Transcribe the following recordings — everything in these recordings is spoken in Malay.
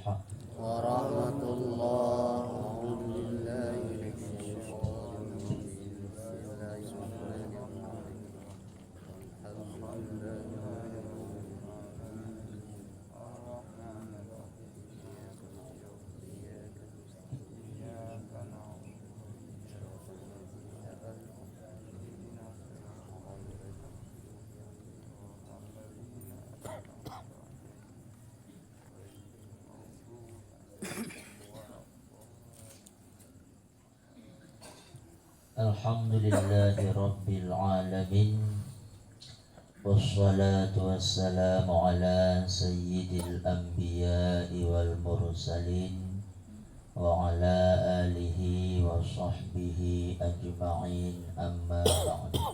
warahmatullahi wabarakatuh. Alhamdulillahi Rabbil Alamin. Wassalatu wassalamu ala sayyidil anbiya'i wal mursalin wa ala alihi wa sahbihi ajma'in, amma ba'du.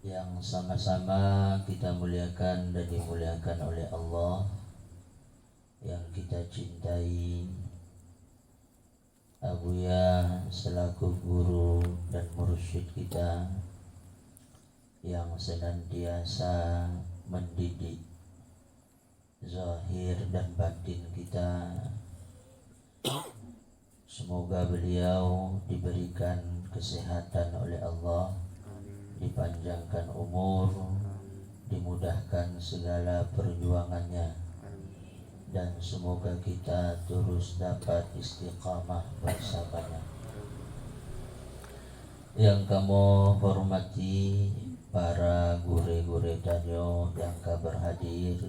Yang sama-sama kita muliakan dan dimuliakan oleh Allah, yang kita cintai, Abuya selaku guru dan mursyid kita yang senantiasa mendidik zahir dan batin kita. Semoga beliau diberikan kesehatan oleh Allah, dipanjangkan umur, dimudahkan segala perjuangannya, dan semoga kita terus dapat istiqamah bersamanya. Yang kamu hormati para gure-gure danyo yang berhadir,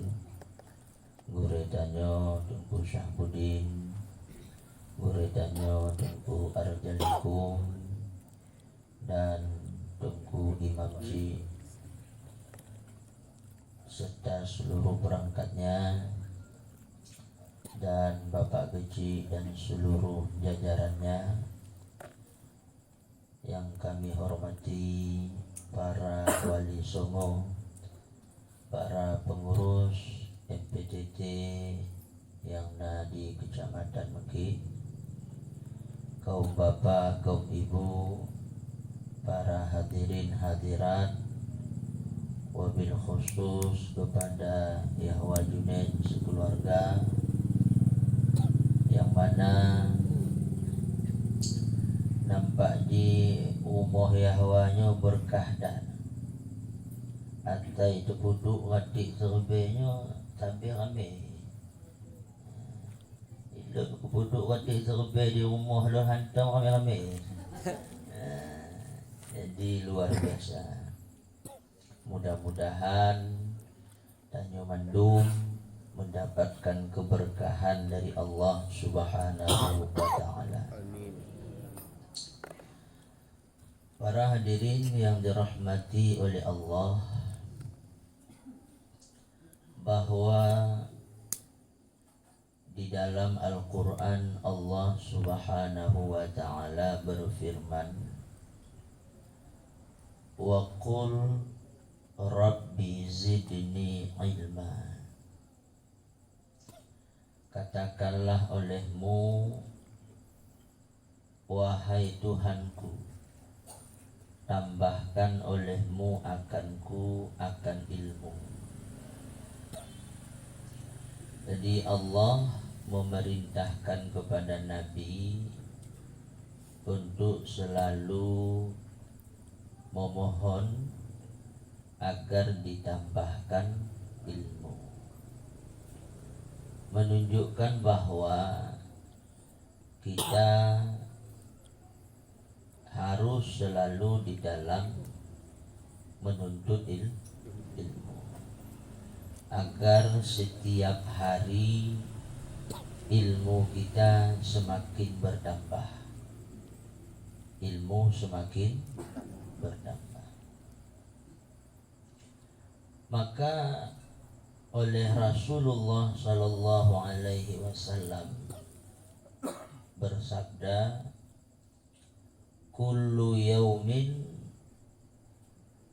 gure danyo Tengku Syahbudin, gure danyo Tengku Arjalikum, dan Tengku Imamji, serta seluruh perangkatnya, dan Bapak Geji dan seluruh jajarannya. Yang kami hormati para wali songo, para pengurus MPTT yang ada di Kecamatan Mekih, kaum bapak, kaum ibu, para hadirin hadirat, wabil khusus kepada Yahwa Junaid sekeluarga, yang mana nampak di umur Yahwanya berkah dan atau itu puduk ngatik serbenya sambil ramai. Itu puduk ngatik serbe di rumah lo hantam ramai-ramai. Jadi luar biasa. Mudah-mudahan Tanyo Mandum mendapatkan keberkahan dari Allah Subhanahu wa ta'ala. Para hadirin yang dirahmati oleh Allah, bahwa di dalam Al-Quran Allah Subhanahu wa ta'ala berfirman, wa qul rabbi zidni ilma. Katakanlah olehmu, wahai Tuhanku, tambahkan olehmu akanku akan ilmu. Jadi Allah memerintahkan kepada Nabi untuk selalu memohon agar ditambahkan ilmu, menunjukkan bahwa kita harus selalu di dalam menuntut ilmu, agar setiap hari ilmu kita semakin bertambah, ilmu semakin bertambah. Maka oleh Rasulullah Sallallahu Alaihi Wasallam bersabda, kullu yaumin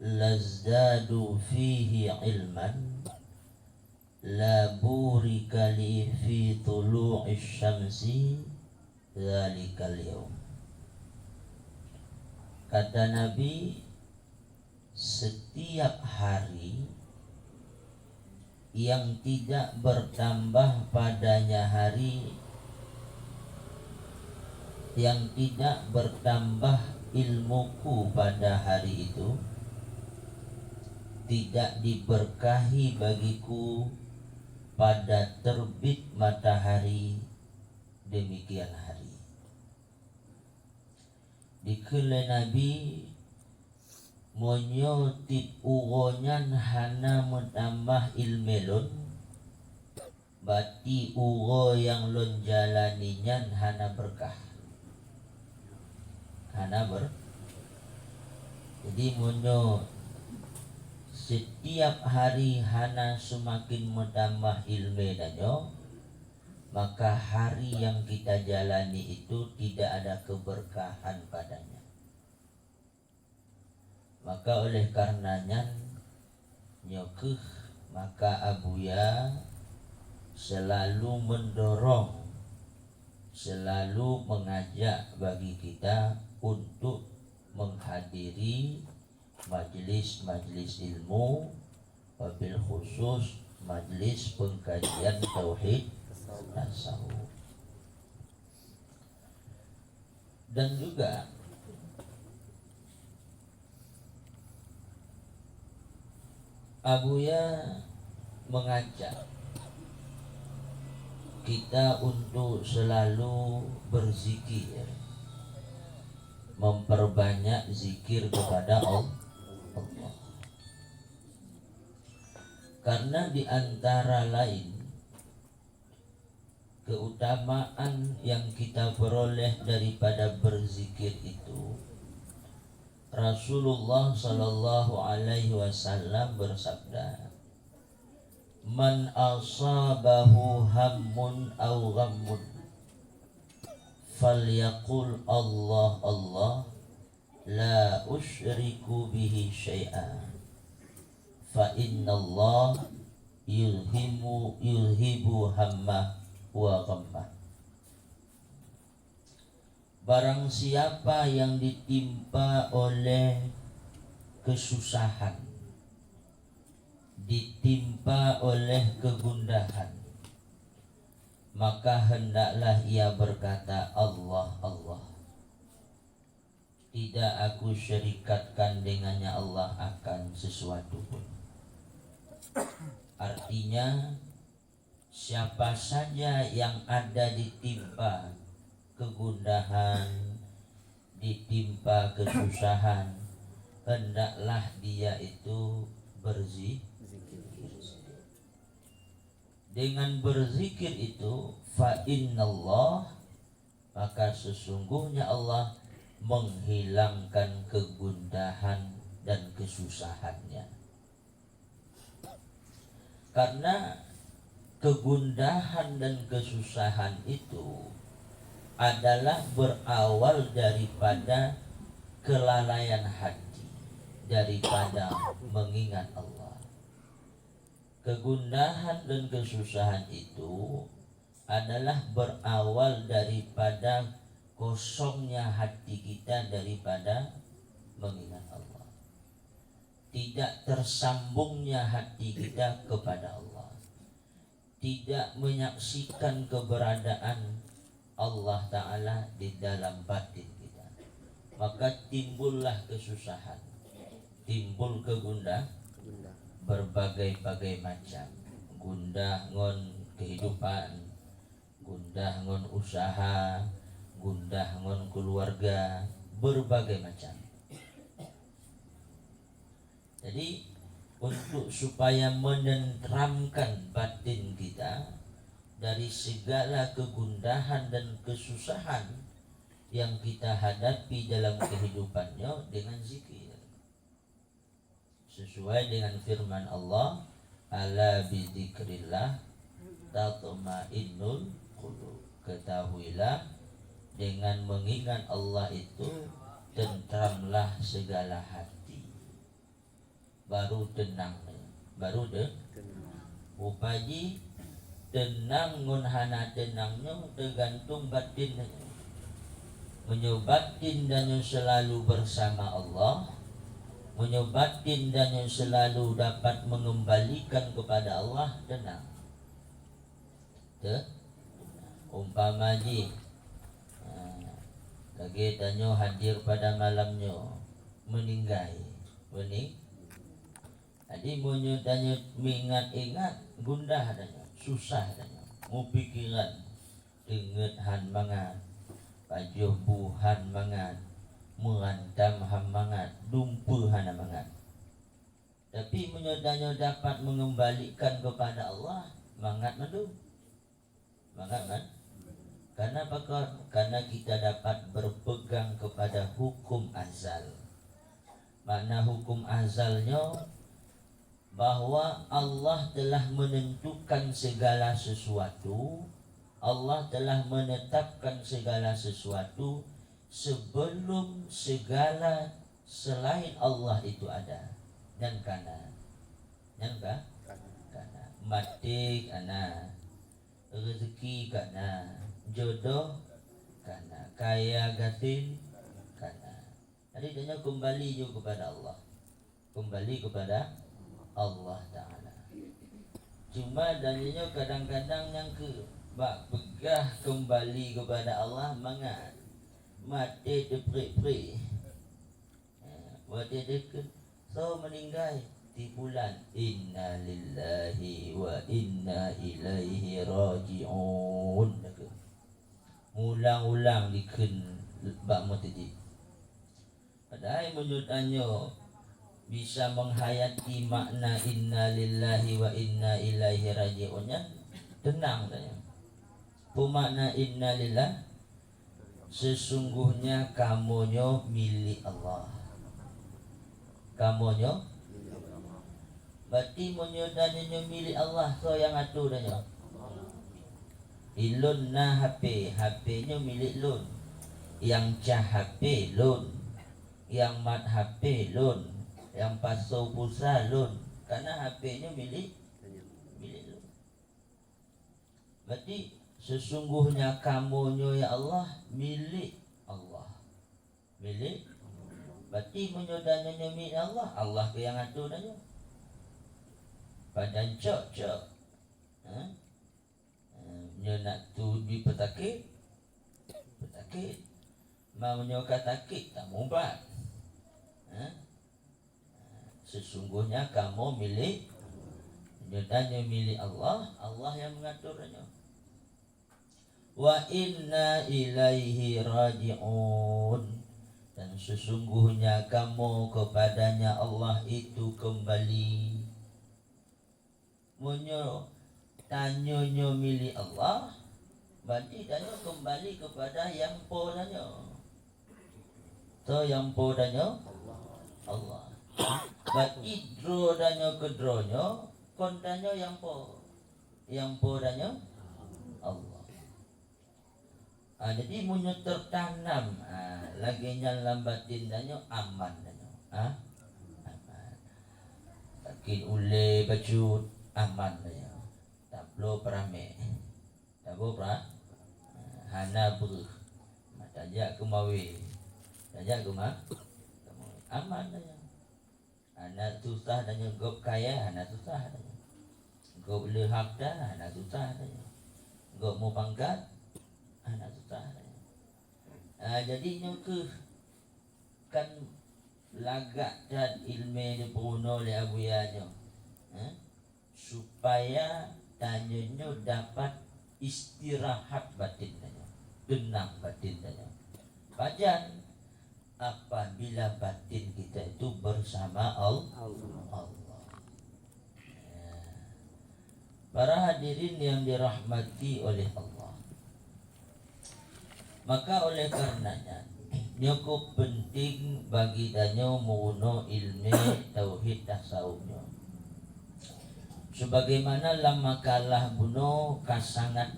lazdadu fihi ilman la burika li fi tulu'i syamsi dzalikal yaum. Kata Nabi, setiap hari yang tidak bertambah padanya hari, yang tidak bertambah ilmuku pada hari itu, tidak diberkahi bagiku pada terbit matahari demikian hari. Dikele Nabi monyo tip ugonyan hana menambah ilmelon, bati ugo yang lon jalaninyan hana berkah, jadi monyo setiap hari hana semakin menambah ilmu danyo, maka hari yang kita jalani itu tidak ada keberkahan padanya. Maka oleh karenanya nyokeh, maka Abuya selalu mendorong, selalu mengajak bagi kita untuk menghadiri majelis-majelis ilmu, wabil khusus majelis pengkajian tauhid tasawuf. Dan juga Abuya mengajak kita untuk selalu berzikir, memperbanyak zikir kepada Allah. Karena di antara lain keutamaan yang kita peroleh daripada berzikir itu, Rasulullah sallallahu alaihi wasallam bersabda, "Man asabahu hammun aw ghammun falyaqul Allah Allah la usyriku bihi syai'an fa inna Allah yulhibu hammah wa ghammah." Barang siapa yang ditimpa oleh kesusahan, ditimpa oleh kegundahan, maka hendaklah ia berkata, Allah Allah, tidak aku syarikatkan dengannya Allah akan sesuatu pun. Artinya siapa saja yang ada ditimpa kegundahan, ditimpa kesusahan, hendaklah dia itu berzikir. Dengan berzikir itu, fa innallah, maka sesungguhnya Allah menghilangkan kegundahan dan kesusahannya. Karena kegundahan dan kesusahan itu adalah berawal daripada kelalaian hati, daripada mengingat Allah. Kegundahan dan kesusahan itu adalah berawal daripada kosongnya hati kita daripada mengingat Allah, tidak tersambungnya hati kita kepada Allah, tidak menyaksikan keberadaan Allah Ta'ala di dalam batin kita, maka timbullah kesusahan, timbul kegundahan, berbagai-bagai macam, gundah ngon kehidupan, gundah ngon usaha, gundah ngon keluarga, berbagai macam. Jadi untuk supaya menenteramkan batin kita dari segala kegundahan dan kesusahan yang kita hadapi dalam kehidupannya, dengan zikir. Sesuai dengan firman Allah, ala bidzikrillah tatma'innul qulub. Ketahuilah, dengan mengingat Allah itu tentramlah segala hati. Baru tenang, baru upaji tenang ngun hana tenangnya tergantung batin. Menyobatin dan selalu bersama Allah, Menyobatin dan yang selalu dapat mengembalikan kepada Allah, tenang. Umpama ji lagi tanyo hadir pada malamnya meninggal jadi munyo tanyo mengingat-ingat gundah tanyo susah tanyo mu pikiran denget han mangat pajuh buhan mangat merantam ham mangat dumpu han mangat. Tapi munyo tanyo dapat mengembalikan kepada Allah mangat madu mangat kan. Karena kita dapat berpegang kepada hukum azal. Makna hukum azalnya bahwa Allah telah menentukan segala sesuatu, Allah telah menetapkan segala sesuatu sebelum segala selain Allah itu ada. Dan kana mati kana rezeki kana jodoh kana kaya gatin kana. Jadi dia kembali juga kepada Allah. Kembali kepada Allah Ta'ala. Cuma daninya kadang-kadang yang pegah kembali kepada Allah mangat mati depri-pri. Mati deket so meninggal di bulan inna lillahi wa inna ilaihi raji'un. Ulang-ulang dikun bak mutadi. Padahal menurutnya bisa menghayati makna inna lillahi wa inna ilaihi raji'unnya tenang tanya. Pemakna inna lillah sesungguhnya kamunyo milik Allah. Kamunyo berarti menyodanya milik Allah. So yang atur tanya ilun na HP, HP-nya milik lun. Yang cah HP lun, yang mat HP lun, yang pasu pulsa lun. Karena HP-nya milik lun. Berarti sesungguhnya kamunya ya Allah milik Allah. Milik. Berarti menyodanya milik Allah. Allah ke yang atur tanya. Padan cok. Nyo nak tu di petakit mau nyo katakit tak mubat. Sesungguhnya kamu milik nyatanya milik Allah. Allah yang mengaturnya. Wa inna ilaihi raji'un. Dan sesungguhnya kamu kepadanya Allah itu kembali. Munyo tanyonya milik Allah, berarti tanyo kembali kepada yang podanya. So yang podanya Allah. Berarti dro danyo ke dronyo, kontanyo yang podanya Allah. Jadi munyo tertanam, lagi dalam batin danyo aman danyo. Aman. Takin ule bacut aman danyo. Tablo perame, tablo hana ber, tajak kemawi, tajak kemah, aman aja. Anak susah dan gop kaya, anak susah aja. Gop lehak dah, anak susah aja. Gop mau pangkat, anak susah aja. Jadi nyukuh kan lagak dan ilmu dipuno oleh abuyanyo, supaya tanyanya dapat istirahat batin tanya, tenang batin tanya. Pajan apabila batin kita itu bersama Allah. Para hadirin yang dirahmati oleh Allah. Maka oleh karenanya cukup penting bagi danyo menguno ilmu tauhid tasawufnya. Sebagaimana dalam makalah buno kasangat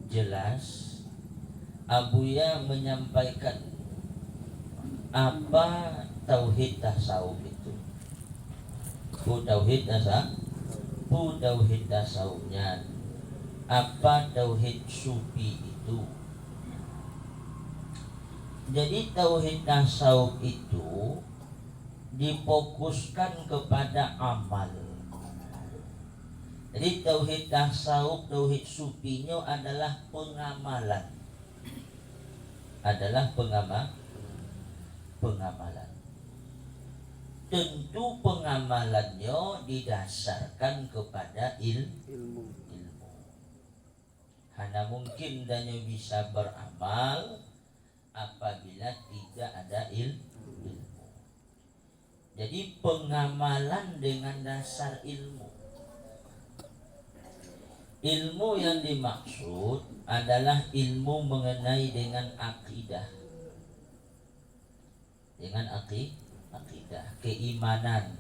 jelas Abuya menyampaikan apa tauhid tasawuf itu. Tauhid tasawufnya. Apa tauhid sufi itu. Jadi tauhid tasawuf itu difokuskan kepada amal. Jadi tauhid tasawuf, tauhid sufinya adalah pengamalan. Pengamalan. Tentu pengamalannya didasarkan kepada ilmu. Hanya mungkin danya bisa beramal apabila tidak ada ilmu. Jadi pengamalan dengan dasar ilmu. Ilmu yang dimaksud adalah ilmu mengenai dengan akidah. Akidah, keimanan.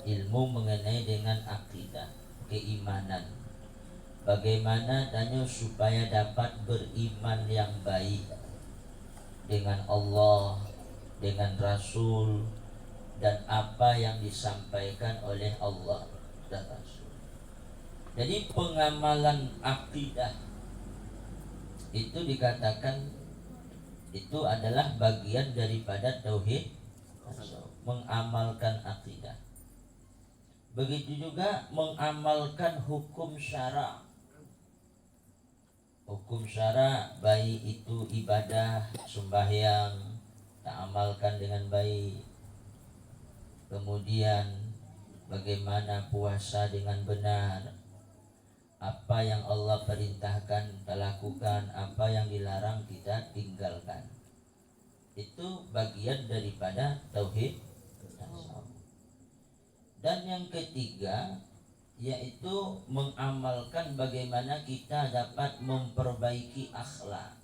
Ilmu mengenai dengan akidah, keimanan. Bagaimana danya supaya dapat beriman yang baik dengan Allah, dengan Rasul, dan apa yang disampaikan oleh Allah dan Rasul. Jadi pengamalan akidah itu dikatakan itu adalah bagian daripada tauhid, mengamalkan akidah. Begitu juga mengamalkan hukum syara. Hukum syara baik itu ibadah, sembahyang, tak amalkan dengan baik. Kemudian bagaimana puasa dengan benar. Apa yang Allah perintahkan kita lakukan, apa yang dilarang kita tinggalkan. Itu bagian daripada tauhid. Dan yang ketiga yaitu mengamalkan bagaimana kita dapat memperbaiki akhlak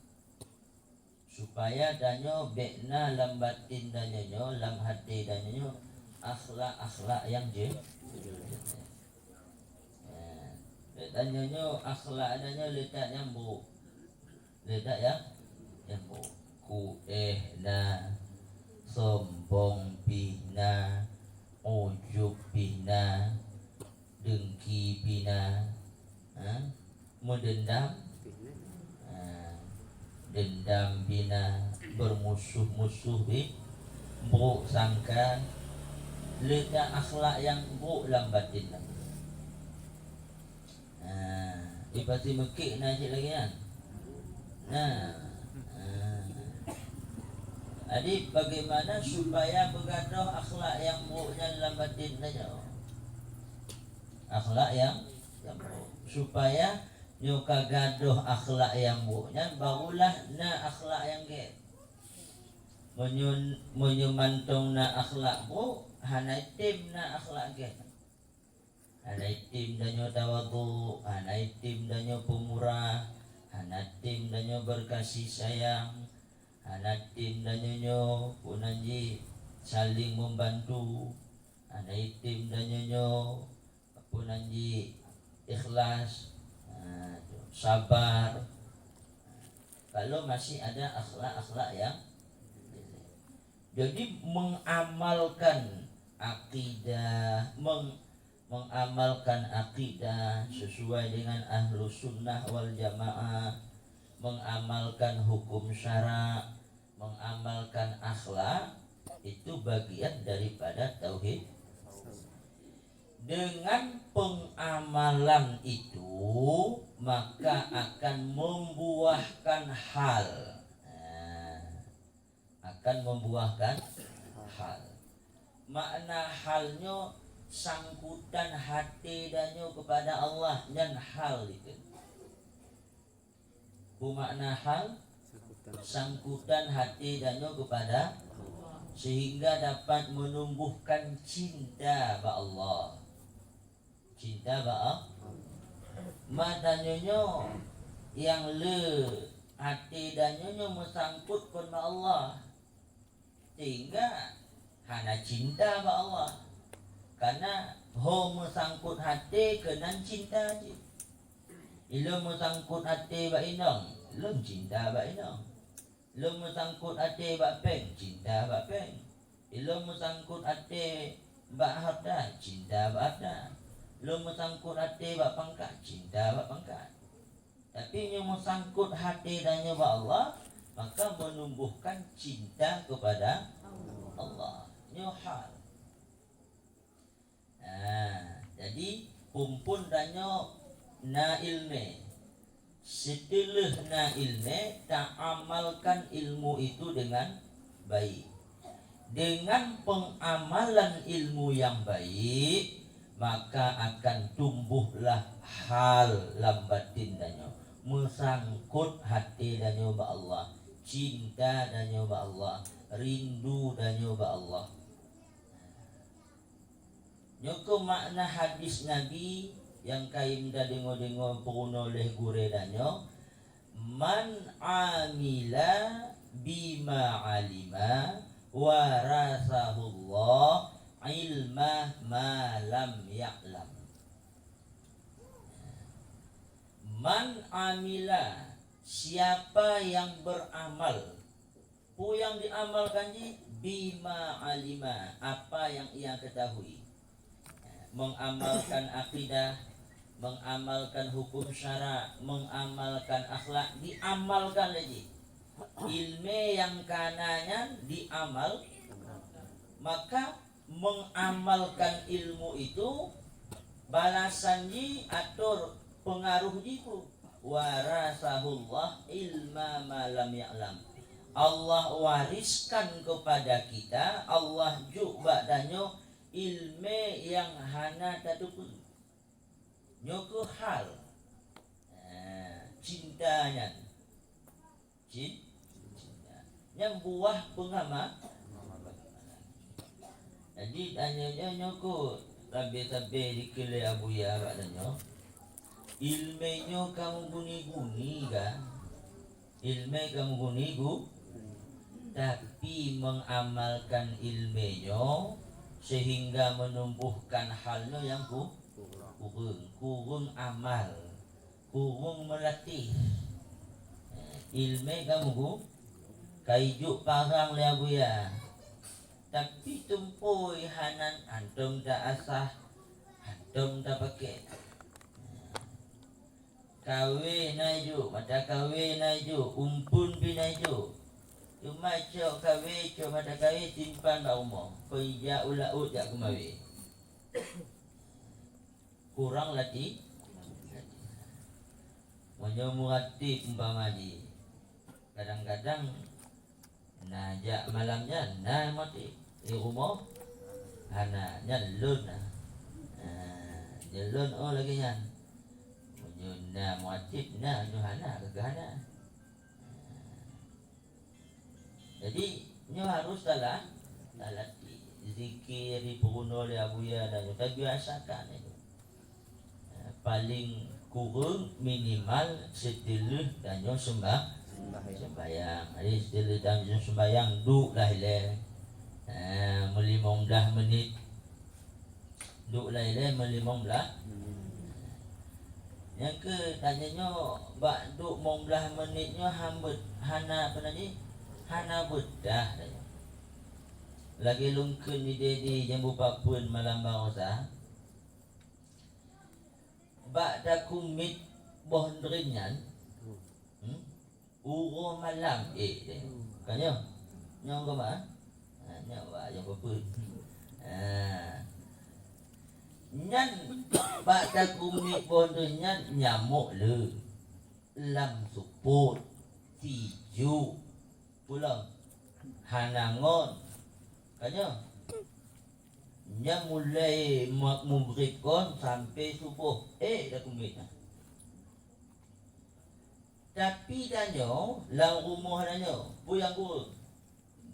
supaya danyo bekna lambatin danyo lam hati danyo akhlak yang danyo akhlak danyo letak nyambuk ku na sombong bina ujub bina dengki bina, dendam bina, bermusuh-musuh buruk sangka, letak akhlak yang buruk dalam batin. Dia pasti mekik nak cik lagi kan. Jadi bagaimana supaya bergaduh akhlak yang buruknya dalam batin saja. Akhlak yang supaya nyuka gaduh akhlak yang buruknya barulah na akhlak yang get menyumantung na akhlak buruk hanai tim na akhlak get hanai tim danyo tawadu, hanai tim danyo pemurah, hanai tim danyo berkasih sayang, hanai tim danyo punanji saling membantu, hanai tim danyo punanji ikhlas, sabar. Kalau masih ada akhlak-akhlak yang jadi mengamalkan akidah, mengamalkan akidah sesuai dengan ahlus sunnah wal jamaah, mengamalkan hukum syara, mengamalkan akhlak, itu bagian daripada tauhid. Dengan pengamalan itu maka akan membuahkan hal. Makna halnya sangkutan hati danyo kepada Allah dan hal itu. Makna hal sangkutan hati danyo kepada sehingga dapat menumbuhkan cinta ba Allah. Cinta ba matanya yang le hati danyo mesangkut kon ba Allah sehingga hana cinta ba Allah karena ho mesangkut hati kenan cinta je ilo mesangkut hati ba inong lum cinta ba inong ilo mesangkut hati ba peng cinta ba peng ilo mesangkut hati ba harta cinta ba harta lo mesangkut hati bak pangkat, cinta bak pangkat. Tapi yang mesangkut hati dannya bak Allah, maka menumbuhkan cinta kepada Allah. nyo hal. Jadi pumpun danyo na ilme. Setelah na ilme, tak amalkan ilmu itu dengan baik. Dengan pengamalan ilmu yang baik, maka akan tumbuhlah hal lambatin danyo, mesangkut hati danyo ba Allah, cinta danyo ba Allah, rindu danyo ba Allah. Nyoko makna hadis Nabi yang kaim da dengo-dengo puno oleh gure danyo, man amila bima alima warasahullah ilma ma lam ya'lam. Man amila, siapa yang beramal, pu yang diamalkan bima alima, apa yang ia ketahui. Mengamalkan akidah, mengamalkan hukum syara, mengamalkan akhlak, diamalkan lagi. Ilmu yang kananya diamal, maka mengamalkan ilmu itu balasan atau pengaruh jiku. Warasahullah ilma malam ya'lam. Allah wariskan kepada kita, Allah juga danyo ilmu yang hana tatupun nyoko hal. Cintanya cinta yang buah pengama. Jadi tanya nyoko tabe-tabe dikele abu ya katanya, ilmenyo kamu guni-guni kan, ilmu kamu guni-gu, tapi mengamalkan ilmenyo sehingga menumbuhkan halnya yang kurung amal, kurung melatih. Ilmu kamu kaijuk parang le abu ya, tapi tumpoi hanan antum tak asah, antum tak pakai. Kawe naju, mata kawe naju, umpun binaju. Cuma cok kawe, cok mata kawe simpan ba umur. Peja ulaut jak kemawe. Kurang latih. Menyemurati umpama di. Kadang-kadang najak malamnya nah mati di rumah hana nyalun nyalun lagi nyan menyuna muatib nah nyuhana kegana. Jadi nyu harus salah zikir dipuno oleh abuya dan kita biasakan itu paling kurang minimal setelah danyo sembayang. Jadi setelah danyo sembayang duk lah ile melimong dah menit duk lah ile melimong belah. Yang ke tanyanya bak duk mong belah menitnya hambut hana apa tadi hana bedah lagi lungkun di dedi jambu papun malam bangsa bak dah kumit boh derinyan uro malam kanyo nyong ko ba nyawa yang papun nyan bak dah kumit boh derinyan nyamuk le lam suput tiju pulang hanangon kanyo nya mulai mumrikon sampai subuh dah kumit. Tapi danyo lang rumah danyo puyang ku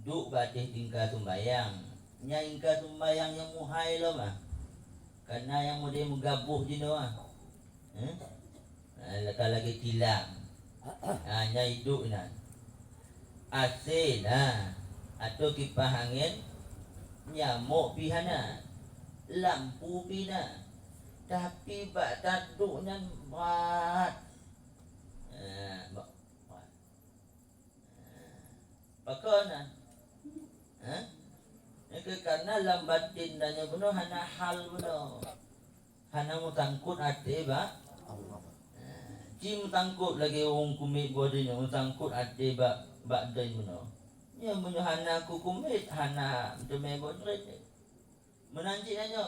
duk batih tingkah sembayang nya ingkah sembayang yang muhai lo mah karena yang mudah mengabuh dino lagi tilang nya hidup nah AC atau kipas angin nyamuk pihana lampu pina tapi bak taduknya mat pakona karena lambatin danya beno hana hal beno hana mutangkut ate ba cim tangkut lagi wong kumit bodinya mutangkut ate ba dain beno Nya menyuhana ku kumit hana deme bodret. Menanti nyo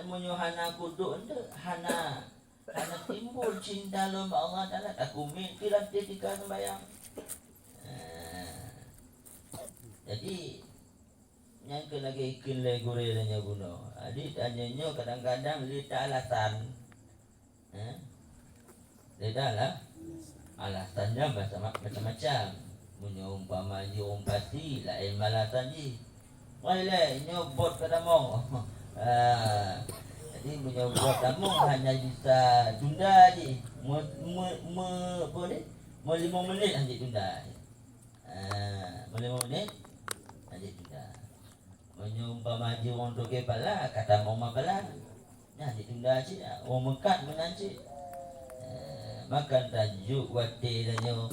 menyuhana ku do ende hana timbul cinta lomba Allah Taala tak kumit kilat ketika sembahyang. Jadi yang ke lagi ikin le gore nya buno. Adi tanya nyo kadang-kadang lita alasan. Lita lah alasannya macam-macam. Munyo umpama yo umpati lain malasan ji. Wale nyo bot kadamong. Jadi munyo bot kadamong hanya bisa tunda ji. Boleh 5 menit hanya tunda. 5 menit hanya tunda. Munyo umpama ji wong toke pala kata mau mapala. Nah ditunda ji. Wong mekat menanci. Makan tajuk wate danyo.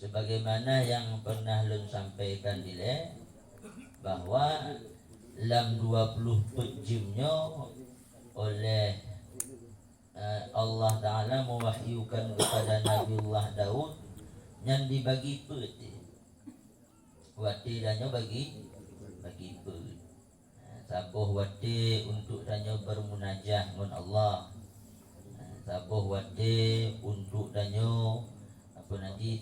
Sebagaimana yang pernah Lun sampaikan dile bahwa dalam 20 pejimnya oleh Allah Ta'ala mewahyukan kepada Nabiullah Daud yang dibagi pet wati danyo bagi pet sabuh wati untuk danyo bermunajah dengan Allah, sabuh wati untuk danyo nanti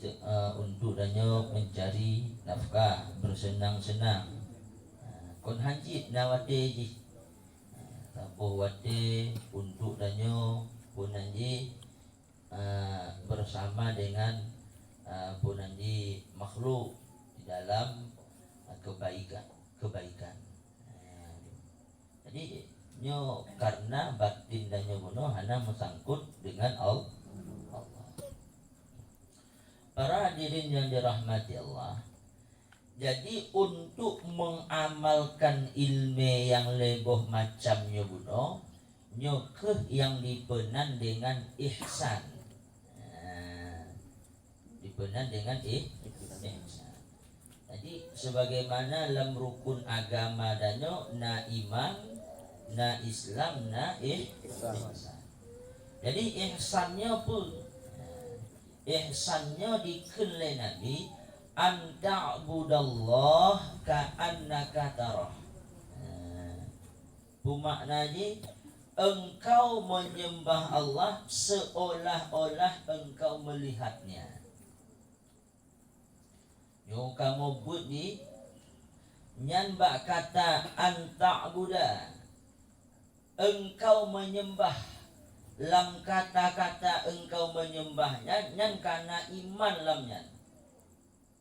untuk danyo mencari nafkah bersenang-senang kon haji nawate ji sabuh wate untuk danyo pun nanti bersama dengan pun nanti makhluk di dalam kebaikan. Jadi nyo karena batin danyo mono hana mesangkut dengan Allah. Para hadirin yang dirahmati Allah. Jadi untuk mengamalkan ilmu yang lebih macam nyobuno, nyokeh yang dipenan dengan ihsan. Dipenan dengan ihsan. Jadi sebagaimana dalam rukun agama danyo na iman, na Islam, na ihsan. Jadi ihsannya pun ihsannya dikenai Nabi anta'budallah ka'annaka tarah. Maknanya engkau menyembah Allah seolah-olah engkau melihatnya. Yang kamu buat ni nyan bak kata anta'buda engkau menyembah. Lam kata-kata engkau menyembahnya nyan karena iman lamnya.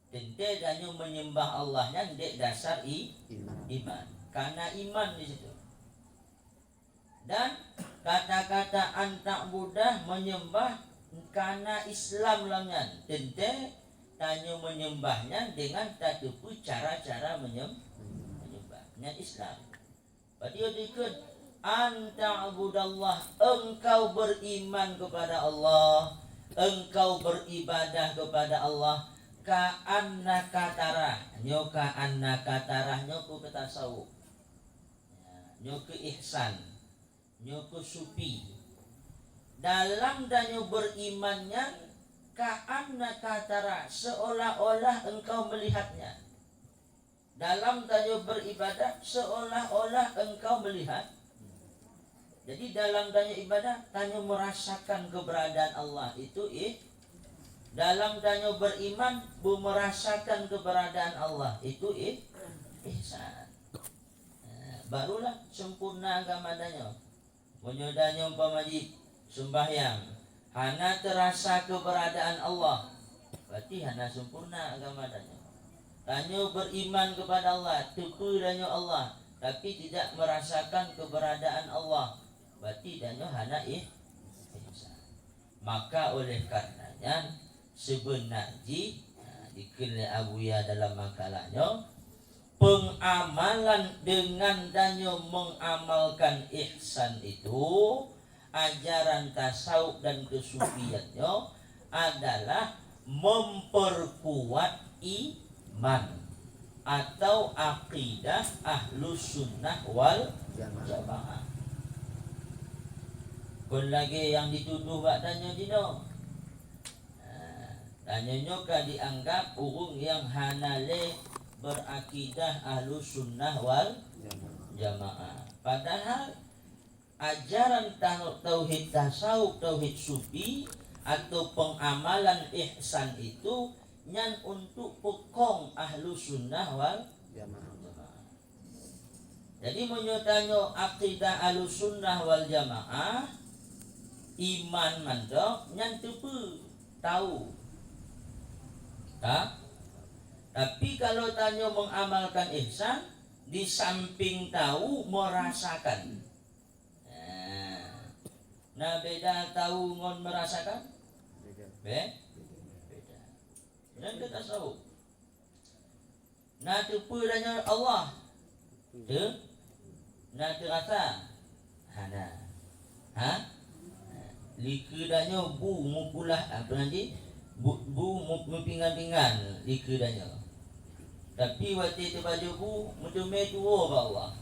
Tente danyo menyembah Allah nyan dek dasar iman. Karena iman di situ. Dan kata-kata antak buddha menyembah karena Islam lamnya. Tente danyo menyembahnya dengan tatupu cara-cara menyembah. Nyan Islam. Berarti dikut anta'budallah engkau beriman kepada Allah, engkau beribadah kepada Allah ka'annaka tarah. Nyo ka'annaka tarah nyo ku ketasawuf. Nyo ke ihsan, nyo ke supi. Dalam danyo berimannya ka'annaka tarah seolah-olah engkau melihatnya. Dalam danyo beribadah seolah-olah engkau melihat. Jadi dalam tanya ibadah, tanya merasakan keberadaan Allah itu dalam tanya beriman, merasakan keberadaan Allah itu ihsan. Barulah sempurna agama danyo. Menyodanya umpamanya sembahyang, hana terasa keberadaan Allah, berarti hana sempurna agama danyo. Danyo beriman kepada Allah, tepu danyo Allah, tapi tidak merasakan keberadaan Allah, berarti danyo hana ihsan. Maka oleh karenanya sebenarnya dikenal Abuya dalam makalahnya, pengamalan dengan danyo mengamalkan ihsan itu, ajaran tasawuf dan kesufiannya adalah memperkuat iman atau akidah ahlus sunnah wal jamaah. Kon lagi yang dituduh badannya dino. Tanyanya ka dianggap urung yang hanale berakidah ahlu sunnah wal jamaah. Padahal ajaran tauhid tasawuf, tauhid sufi atau pengamalan ihsan itu nyan untuk pokong ahlu sunnah wal jamaah. Jadi menyotanya akidah ahlu sunnah wal jamaah iman mandok nyan tepu tahu tak? Tapi kalau tanya mengamalkan ihsan di samping tahu merasakan. Nah beda tahu ngon merasakan? Beda. Dan kita tahu. Nah tepu danya Allah. Nah terasa. Hana. Ha? Likudanya bu mukulah apa nanti? Bu mempingan-pingan likudanya. Tapi waktu itu baju bu mutume tuo Allah.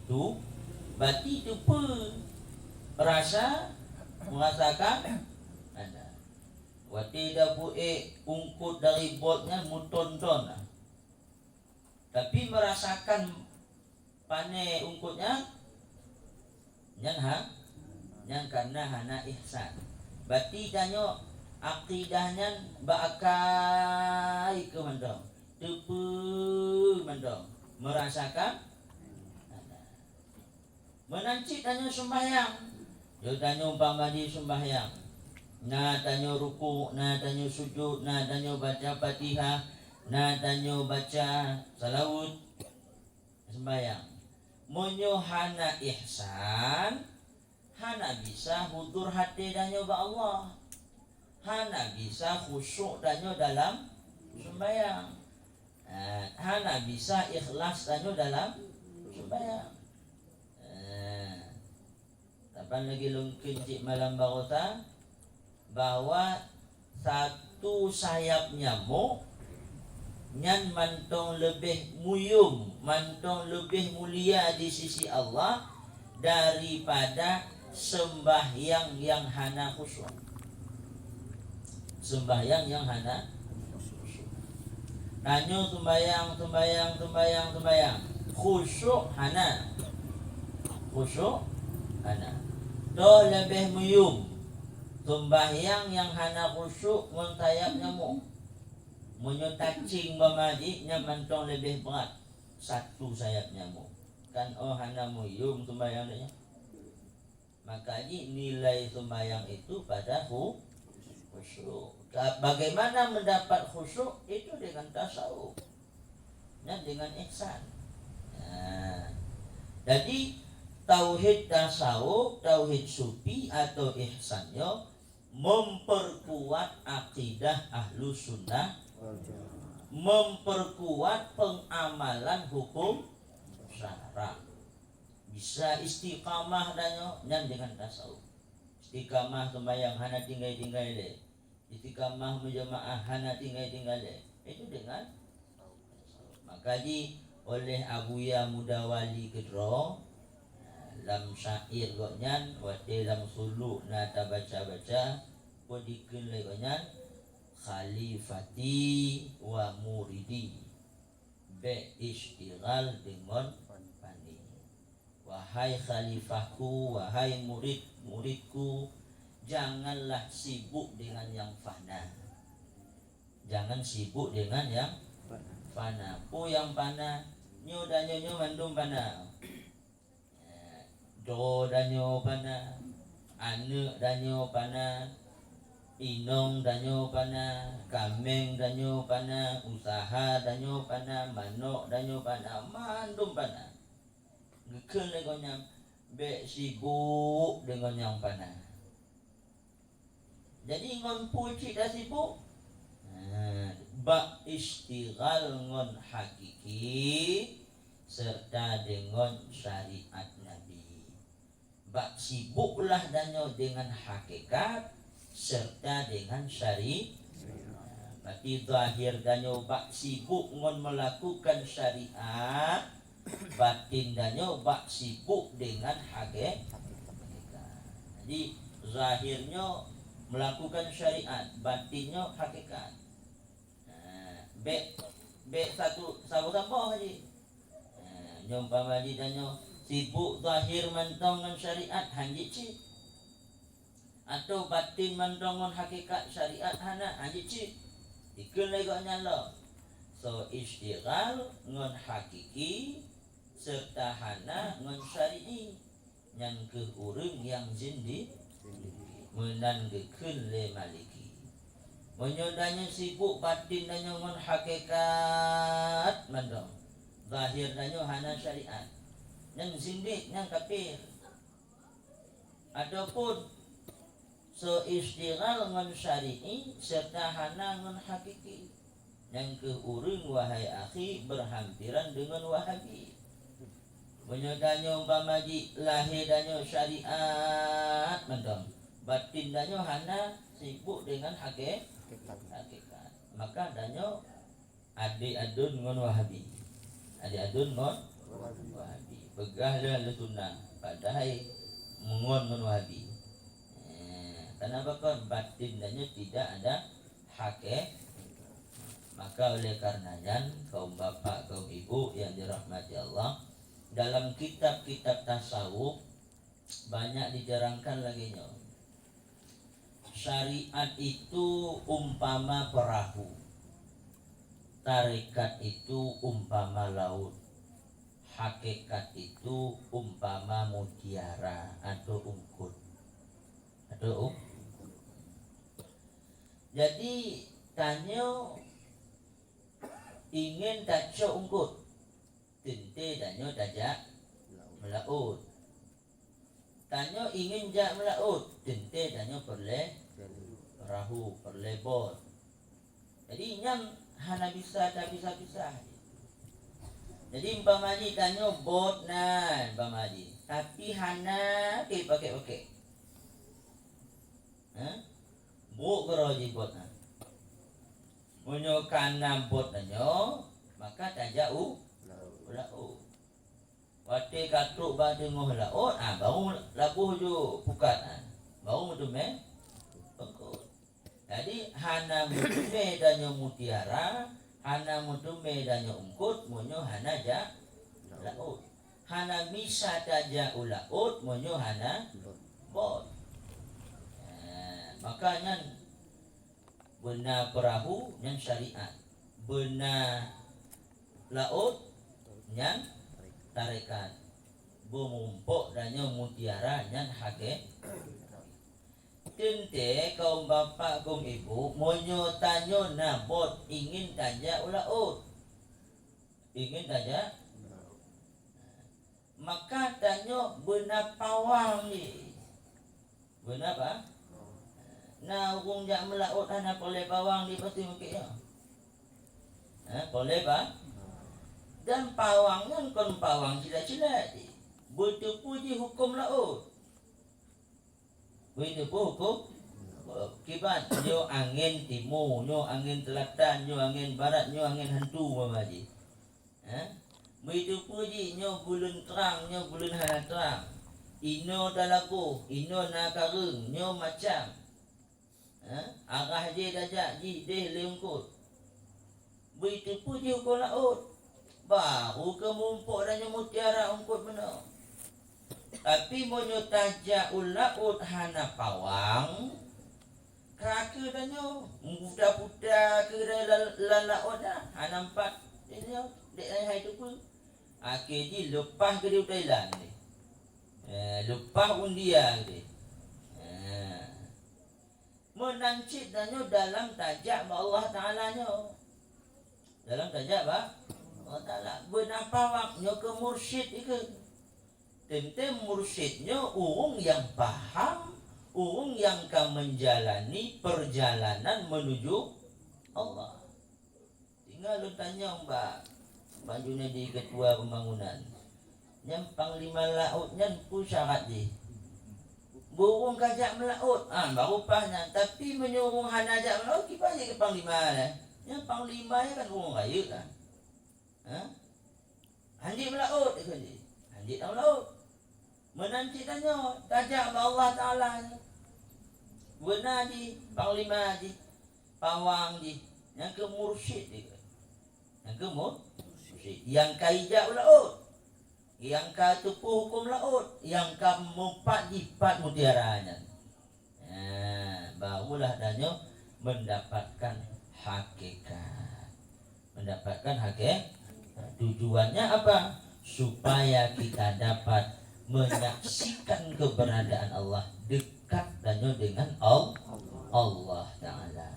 Tu berarti tu merasakan ada. Waktu dah ungkut dari botnya mutonton. Tapi merasakan pane ungkutnya yang karena hana ihsan. Berarti danyo akidahnya bakai ke mandong. Tepu mandong. Merasakan menancik danyo sembahyang. Yo danyo umpama di sembahyang. Nah danyo ruku, nah danyo sujud, nah danyo baca Fatihah, nah danyo baca salawat sembahyang. Monyo hana ihsan, hana bisa hudur hati danyo ba Allah. Hana bisa khusyuk danyo dalam sembahyang. Hana bisa ikhlas danyo dalam sembahyang. Kapan lagi lungkin cik malam barota bahwa satu sayap nyamuk nyan mantong lebih muyum, mantong lebih mulia di sisi Allah daripada sembahyang yang hana khusyuk. Sembahyang yang hana khusyuk. Nanyo sembahyang khusyuk hana. Khusyuk hana. Do lebih muyum. Sembahyang yang hana khusyuk mentayap nyamuk. Menyotacing bamadi nyamantong lebih berat satu sayap nyamuk. Kan hana muyum sembahyangnya. Maka nilai sembahyang itu pada khusyuk. Bagaimana mendapat khusyuk itu dengan tasawuf dan dengan ihsan. Jadi tauhid tasawuf, tauhid sufi atau ihsannya memperkuat akidah ahlu sunnah, memperkuat pengamalan hukum syara. Bisa istiqamah danyo dan dengan tasawuf. Istiqamah sembahyang hana tinggal deh. Istiqamah berjamaah hana tinggal deh. Itu dengan maka oleh Abuya Mudawali Kedro lam syair gonyan wate lam suluk nata baca-baca podikun le gonyan khalifati wa muridi be istighal dengan pani. Wahai khalifahku, wahai muridku, janganlah sibuk dengan yang fana. Jangan sibuk dengan yang fana. Yang fana nyo danyo mandum fana. Do danyo pana, ane danyo pana, inong danyo pana, kameng danyo pana, usaha danyo pana, manok danyo pana, mandum pana. Ngeken le konyang be sibuk dengan yang pana. Jadi ngon puci dah sibuk. Bak istighal ngon hakiki serta dengan syariat Nabi. Bak sibuklah danyo dengan hakikat serta dengan syariat. Berarti zahir danyo bak sibuk ngon melakukan syariat, batin danyo bak sibuk dengan hakikat. Jadi zahirnya melakukan syariat, batinnya hakikat. Bek satu sabar-sabar haji. Nyumpama haji danyo sibuk zahir mentongan syariat hanji cik, atau batin mentongan hakikat syariat hana hanji cik. Ikun lagi nyala. So istighal ngon hakiki serta hana ngon syar'i yang ke urang yang zindi menanggekeun le maliki. Menyodanya sibuk batin danyo ngon hakikat mandong. Zahir danyo hana syariat. Yang zindik, yang kafir. Adapun so istighal ngon syar'i serta hana ngon hakiki. Yang ke urang wahai akhi berhampiran dengan wahabi. Menyodanya umpamaji lahir danyo syariat mandong. Batin danyo hana sibuk dengan hakikat. Maka danyo adi adun ngon wahabi. Adi adun ngon wahabi. Begah le sunnah padahal mengon ngon wahabi. Kenapa kan batin danyo tidak ada hakikat. Maka oleh karenanya kaum bapak, kaum ibu yang dirahmati Allah, dalam kitab-kitab tasawuf banyak diterangkan lagi nyo. Syariat itu umpama perahu, tarekat itu umpama laut, hakikat itu umpama mutiara atau ungkut. Jadi tanyo ingin taco ungkut, tinte danyo tajak melaut. Tanyo ingin jak melaut, tinte danyo perle perahu, perle bot. Jadi yang hana bisa tak bisa-bisa. Jadi umpamaji tanyo bot nan umpamaji, tapi hana ke pakai. Buk keroji bot nan. Munyo kana bot nanyo maka tajak laut. Wate katruk ba dengoh laut baru labuh jo pukat baru mutume pengkut. Jadi hana mutume danyo mutiara, hana mutume danyo ungkut, munyo hana ja laut. Hana misa tajak laut, munyo hana bot. Makanya benar perahu yang syariat, benar laut yang tarekat, bemumpuk dan yang mutiara yang hakikat. Tente kaum bapak, kaum ibu, monyo tanyo nabot ingin tajak laut, ingin tajak, maka tanyo benar pawang ni, benar apa? Nah, urung jak melaut hana boleh pawang di pasti mungkin. Boleh ba? Dan pawang kan pawang cila-cila di. Betul puji hukum laut. Betul hukum kibat nyo angin timur, nyo angin selatan, nyo angin barat, nyo angin hantu mamaji. Betul puji nyo bulan terang, nyo bulan hana terang. Ino dalago, ino nakarung, nyo macam. Arah je dajak ji deh leungkut. Begitu puji hukum laut. Baru kemumpuk dan mutiara ungkut benar. Tapi monyo tajak laut hana pawang. Keraka dan nyo muda-muda ke dalam laut dah. Hana empat. Dia dek hai tu pun. Akhir ji lepas ke di Thailand ni. Lepas undia ni. Menancit danyo dalam tajak Allah Ta'ala nyo. Dalam tajak Allah Ta'ala. Benapa waknyo ke mursyid itu. Tente mursyidnyo urung yang paham, urung yang akan menjalani perjalanan menuju Allah. Tinggal lu tanya Mbak Junedi ketua pembangunan. Yang panglima lautnya pun syarat di. Burung kajak melaut, baru pahnya. Tapi menyuruh hana ajak melaut, kita aja ke panglima lah. Yang panglima kan orang raya kan. Handik melaut, handik tak melaut. Menancik tanya, tajak Allah Ta'ala. Guna di panglima di pawang di yang ke mursyid di yang ke mursyid yang kaijak laut yang ka tupu hukum laut yang ka mupat jipat mutiaranya. Barulah danyo mendapatkan hakikat. Tujuannya apa? Supaya kita dapat menyaksikan keberadaan Allah, dekat danyo dengan Allah Ta'ala.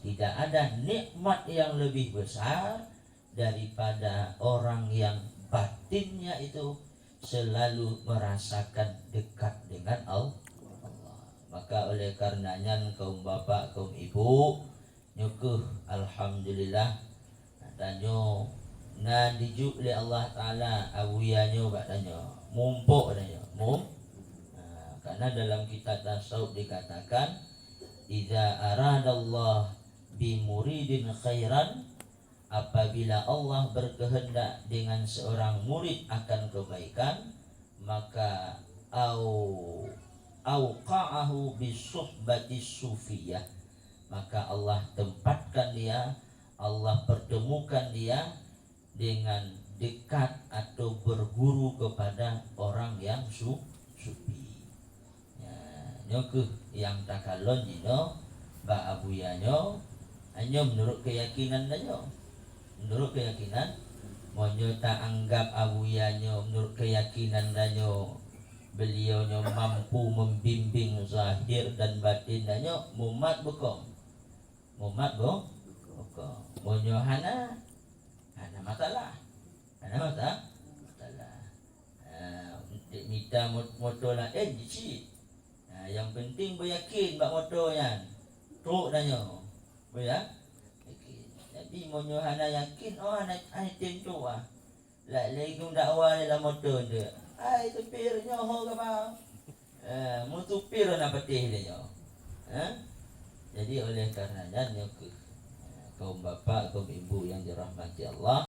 Tidak ada nikmat yang lebih besar daripada orang yang batinnya itu selalu merasakan dekat dengan Allah. Maka oleh karenanya kaum bapak, kaum ibu, nyukuh alhamdulillah danyo na diju oleh Allah Ta'ala awiyanyo badanyo mumpuk danyo karena dalam kitab tasawuf dikatakan idza aradallah bi muridin khairan, apabila Allah berkehendak dengan seorang murid akan kebaikan, maka auqa'ahu bisuhbati sufiyah, maka Allah tempatkan dia, Allah pertemukan dia dengan dekat atau berguru kepada orang yang sufi. Nyokuh yang takalon jino ba abuyanyo hanya menurut keyakinan danyo. Menurut keyakinan monyo tak anggap abuyanyo menurut keyakinan danyo beliaunya mampu membimbing zahir dan batin danyo mumat bukong monyo hana masalah minta moto lain dici. Yang penting beryakin bak moto yan truk danyo ya. Jadi monyo hana yakin hana item tu lagi dakwa dalam motor dia tupir nyoho ke apa mu tupir na patih dia jadi oleh karenanya kaum bapak, kaum ibu yang dirahmati Allah,